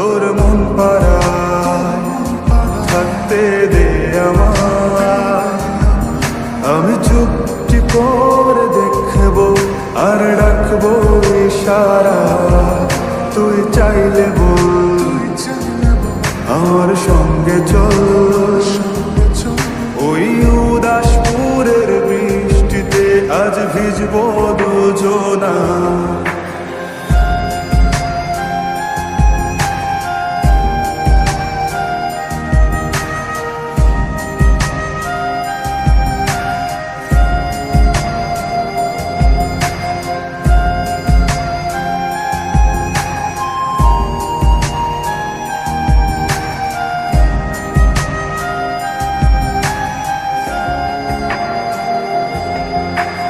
তোর মন পাড়ায় থাকতে দে আমায়। আমি চুপটি করে দেখবো আর ডাকবো ইশারা, তুই চাইলে বল আমার সঙ্গে চল। ওই উদাসপুরের বৃষ্টিতে আজ ভিজবো দুজনা।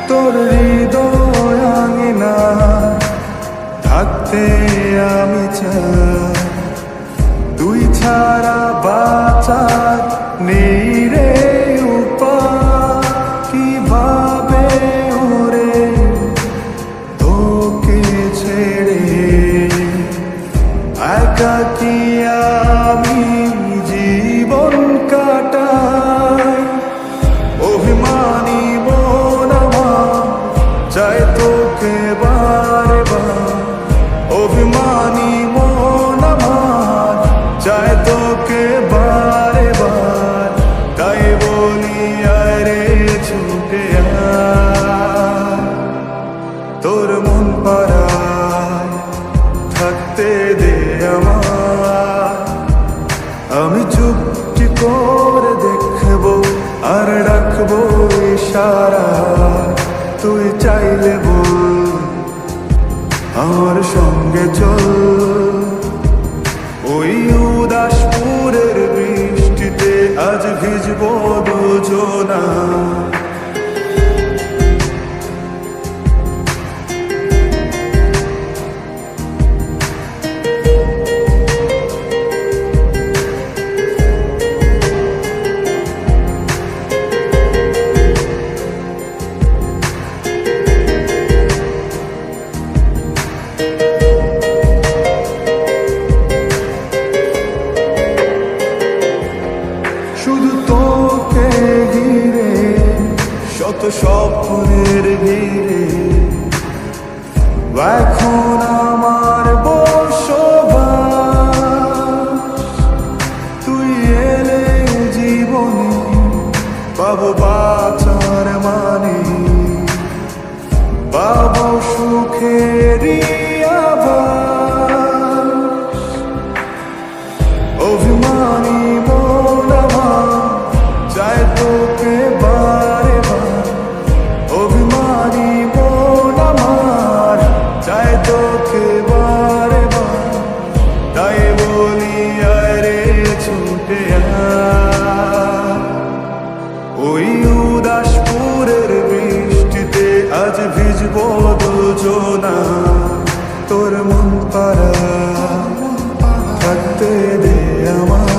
তোর হৃদয় আঙিনা থাকতে আমি চাই, তুই ছাড়া বাঁচার নেই রে উপায়। কিভাবে ওরে তোকে ছেড়ে একাকী আমি জীবন কাটাই। অভিমানী চাই তোকে বারে বার, অভিমানী মন আমার চাই তোকে বারে বার। তাই বলি আরে ছুটে আয়, তোর মন পাড়ায় থাকতে দে আমায়। আমি চুপটি করে দেখবো আর ডাকবো ইশারা, তুই চাইলে বল আমার সঙ্গে চল। ওই উদাসপুরের বৃষ্টিতে আজ ভিজবো দুজনা। শুধু তোকে ঘিরে শত স্বপ্নের ভিড়ে এখন আমার বসবাস। তুই এলে জীবনে পাবো বাঁচার মানে, পাবো সুখেরই আভাস। অভিমানী মন আমার চাই তোকে বারে বার, অভিমানী মন আমার চাই তোকে বারে বার। তাই বলি আরে ছুটে আয়, ওই উদাসপুরের বৃষ্টিতে আজ ভিজবো দুজনা। তোর মন পাড়ায় থাকতে দে আমায়।